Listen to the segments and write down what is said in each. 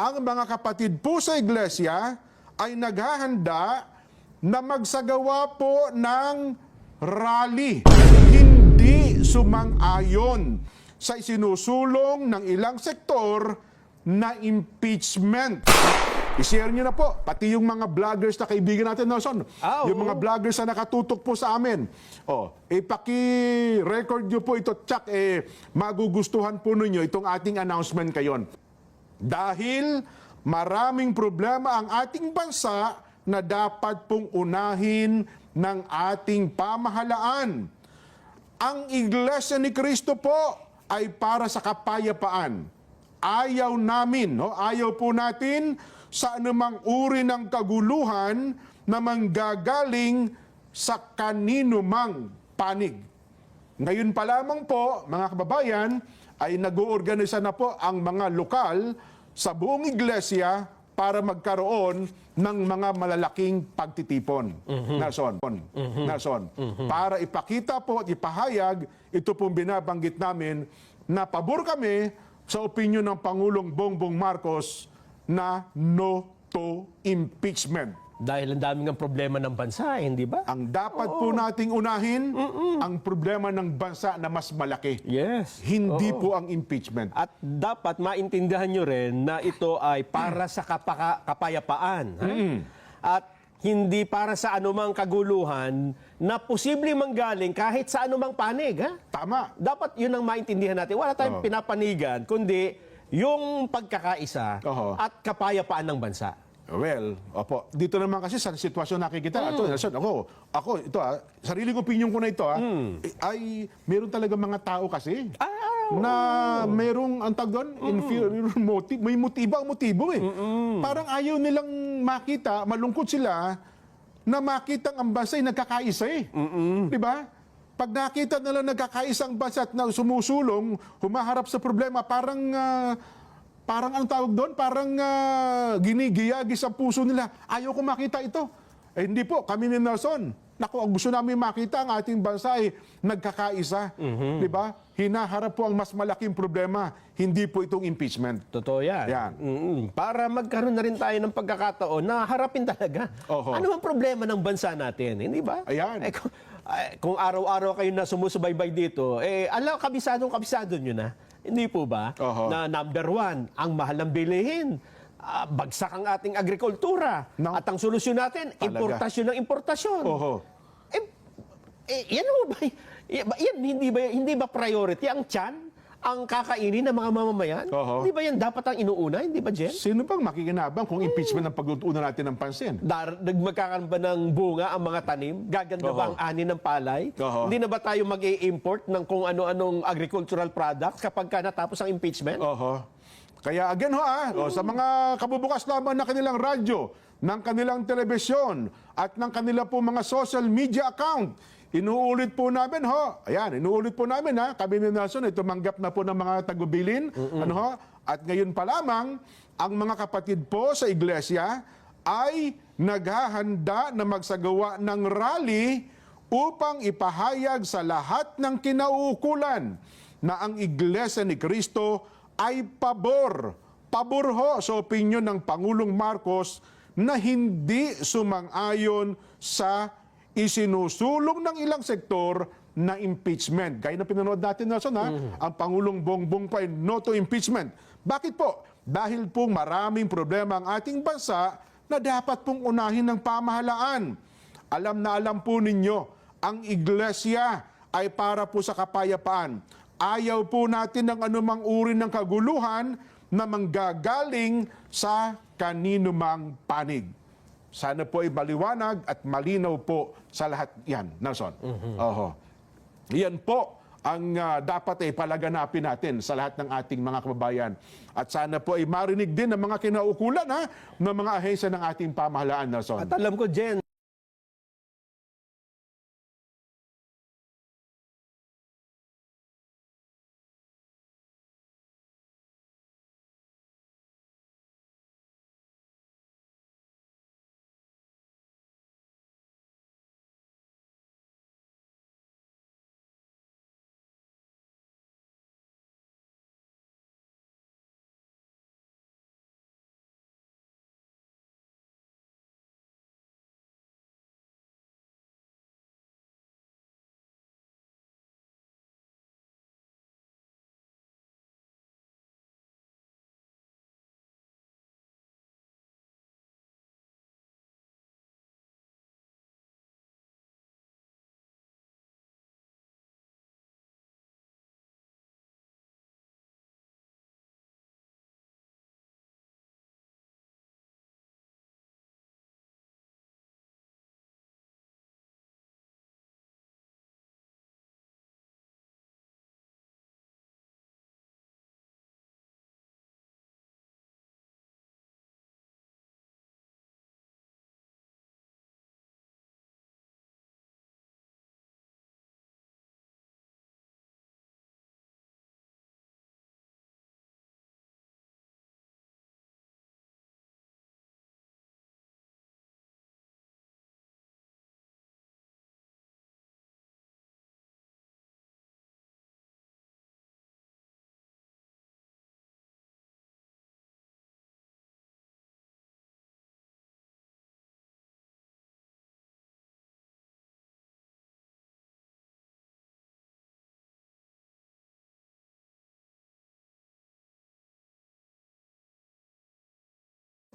ang mga kapatid po sa iglesia ay naghahanda na magsagawa po ng rally. Hindi sumang-ayon sa isinusulong ng ilang sektor na impeachment. I-share nyo na po, pati yung mga vloggers na kaibigan natin, Nelson. Yung mga vloggers na nakatutok po sa amin. Paki-record nyo po ito, tsak, magugustuhan po ninyo itong ating announcement kayon. Dahil maraming problema ang ating bansa na dapat pong unahin ng ating pamahalaan. Ang Iglesia ni Cristo po ay para sa kapayapaan. Ayaw namin, ayaw po natin sa anumang uri ng kaguluhan na manggagaling sa kanino mang panig. Ngayon pa lamang po, mga kababayan, ay nag-oorganisa na po ang mga lokal sa buong iglesia para magkaroon ng mga malalaking pagtitipon. Nason. Para ipakita po at ipahayag, ito pong binabanggit namin na pabor kami sa opinyon ng Pangulong Bongbong Marcos na no to impeachment. Dahil ang daming ang problema ng bansa, hindi ba? Ang dapat po nating unahin, ang problema ng bansa na mas malaki. Yes. Hindi po ang impeachment. At dapat maintindihan nyo rin na ito ay para sa kapayapaan. At hindi para sa anumang kaguluhan na posibleng manggaling kahit sa anumang panig. Tama. Dapat yun ang maintindihan natin. Wala tayong pinapanigan, kundi yung pagkakaisa at kapayapaan ng bansa. Well, opo. Dito naman kasi sa sitwasyon nakikita, sariling opinion ko na ito, ay meron talaga mga tao kasi na merong, ang tawag doon, inferior motive, may motibo eh. Parang ayaw nilang makita, malungkot sila, na makita ang bansa ay nagkakaisa eh. Di ba? Pag nakita nila nagkakaisang bansa at na sumusulong, humaharap sa problema, parang ang tawag doon, parang ginigiyagis ang puso nila. Ayaw ko makita ito. Hindi po, kami ni Nelson. Naku, ang gusto namin makita ang ating bansa ay nagkakaisa. Di ba? Hinaharap po ang mas malaking problema, hindi po itong impeachment. Totoo yan. Para magkaroon na rin tayo ng pagkakataon na harapin talaga. Ano ang problema ng bansa natin? Hindi ba? Ayan. Kung araw-araw kayo na sumusubaybay dito, kabisado nyo na. Hindi po ba? Na number one, ang mahal ng bilihin. Bagsak ang ating agrikultura. At ang solusyon natin, importasyon ng importasyon. Yan ho ba? Yan, hindi ba priority ang tiyan? Ang kakainin ng mga mamamayan? Hindi ba yan dapat ang inuuna? Hindi ba, Jen? Sino bang makikinabang kung impeachment ang paglutunan natin ng pansin? Magkakaroon ba ng bunga ang mga tanim? Gaganda ba ang ani ng palay? Hindi na ba tayo mag-i-import ng kung ano-anong agricultural products kapag natapos ang impeachment? Kaya again sa mga kabubukas lamang na kanilang radyo, ng kanilang telebisyon, at ng kanila po mga social media account, inuulit po namin kami ni Nelson ay tumanggap na po ng mga tagubilin, at ngayon pa lamang, ang mga kapatid po sa iglesia ay naghahanda na magsagawa ng rally upang ipahayag sa lahat ng kinauukulan na ang Iglesia ni Cristo ay pabor sa opinyon ng Pangulong Marcos na hindi sumang-ayon sa isinusulong ng ilang sektor na impeachment. Gaya na pinanood natin, Nelson, ang Pangulong Bongbong pa ay no to impeachment. Bakit po? Dahil pong maraming problema ang ating bansa na dapat pong unahin ng pamahalaan. Alam na alam po ninyo, ang iglesia ay para po sa kapayapaan. Ayaw po natin ng anumang uri ng kaguluhan na manggagaling sa kanino mang panig. Sana po ay maliwanag at malinaw po sa lahat yan, Nelson. Yan po ang dapat ay palaganapin natin sa lahat ng ating mga kababayan. At sana po ay marinig din ng mga kinaukulan ng mga ahensya ng ating pamahalaan, Nelson. At alam ko, Jen,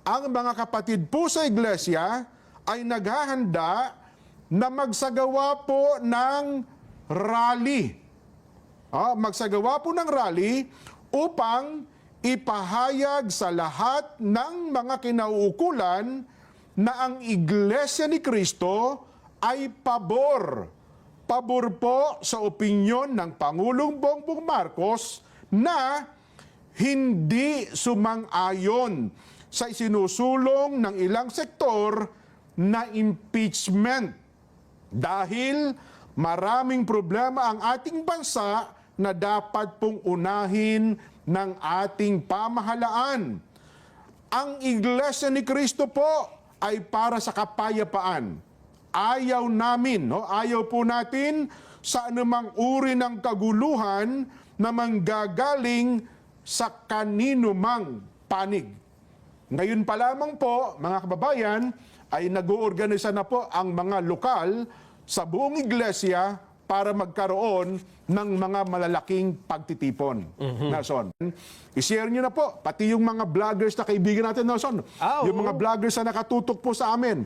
ang mga kapatid po sa iglesia ay naghahanda na magsagawa po ng rally. Magsagawa po ng rally upang ipahayag sa lahat ng mga kinauukulan na ang Iglesia ni Cristo ay pabor. Pabor po sa opinyon ng Pangulong Bongbong Marcos na hindi sumang-ayon sa isinusulong ng ilang sektor na impeachment. Dahil maraming problema ang ating bansa na dapat pong unahin ng ating pamahalaan. Ang Iglesia ni Cristo po ay para sa kapayapaan. Ayaw namin, ayaw po natin sa anumang uri ng kaguluhan na manggagaling sa kanino mang panig. Ngayon pa lamang po, mga kababayan, ay nag-uorganisa na po ang mga lokal sa buong iglesia para magkaroon ng mga malalaking pagtitipon. Nelson, i-share nyo na po, pati yung mga vloggers na kaibigan natin, Nelson. Yung mga vloggers na nakatutok po sa amin.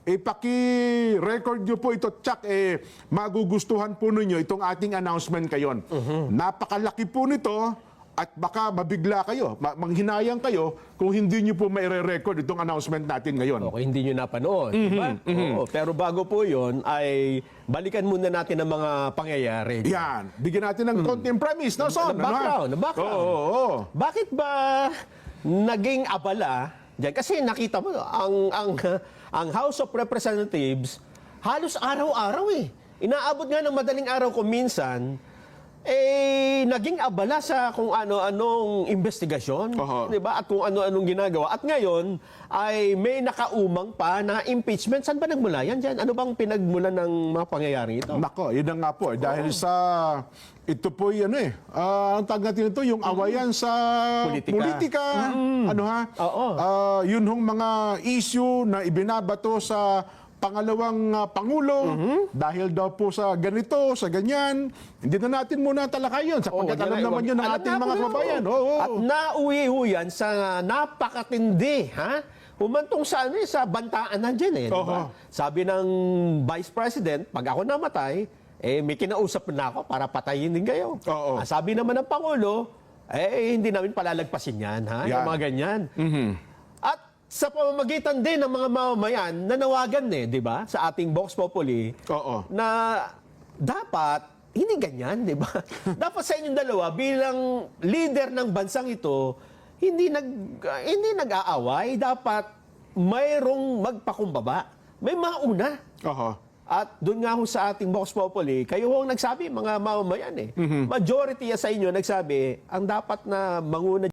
Paki-record nyo po ito, tsak, magugustuhan po ninyo itong ating announcement kayon. Napakalaki po nito. At baka mabigla kayo, manghinayang kayo kung hindi nyo po maire-record itong announcement natin ngayon. Okay, hindi nyo napanood, diba? Oo, pero bago po yon ay balikan muna natin ang mga pangyayari. Yan, bigyan natin ng konting premise, no, son? Background. Oo. Bakit ba naging abala diyan? Kasi nakita mo, ang House of Representatives, halos araw-araw inaabot nga ng madaling araw kung minsan, naging abala sa kung ano-anong investigasyon, di ba? At kung ano-anong ginagawa. At ngayon ay may nakaumang pa na impeachment. Saan ba nagmula yan dyan? Ano bang pinagmula ng mga pangyayaring ito? Nako, yun na nga po. Dahil sa ito po ang tag natin ito, yung awayan sa politika. Yun hong mga issue na ibinabato sa pangalawang Pangulo, dahil daw po sa ganito, sa ganyan, hindi na natin muna talakayin sapagkat alam naman yun ng ating mga kababayan. At nauwi ho yan sa napakatindi, humantong sa sa bantaan nandiyan diba? Sabi ng Vice President, pag ako namatay, may kinausap na ako para patayin din kayo. Sabi naman ng Pangulo, hindi namin palalagpasin yan, yung mga ganyan. At sa pamamagitan din ng mga mamamayan, nanawagan di ba, sa ating Vox Populi, na dapat, hindi ganyan, di ba? Dapat sa inyong dalawa, bilang leader ng bansang ito, hindi nag-aaway, dapat mayroong magpakumbaba. May mauna. At doon nga ho sa ating Vox Populi, kayo ho ang nagsabi, mga mamamayan Majority sa inyo nagsabi, ang dapat na manguna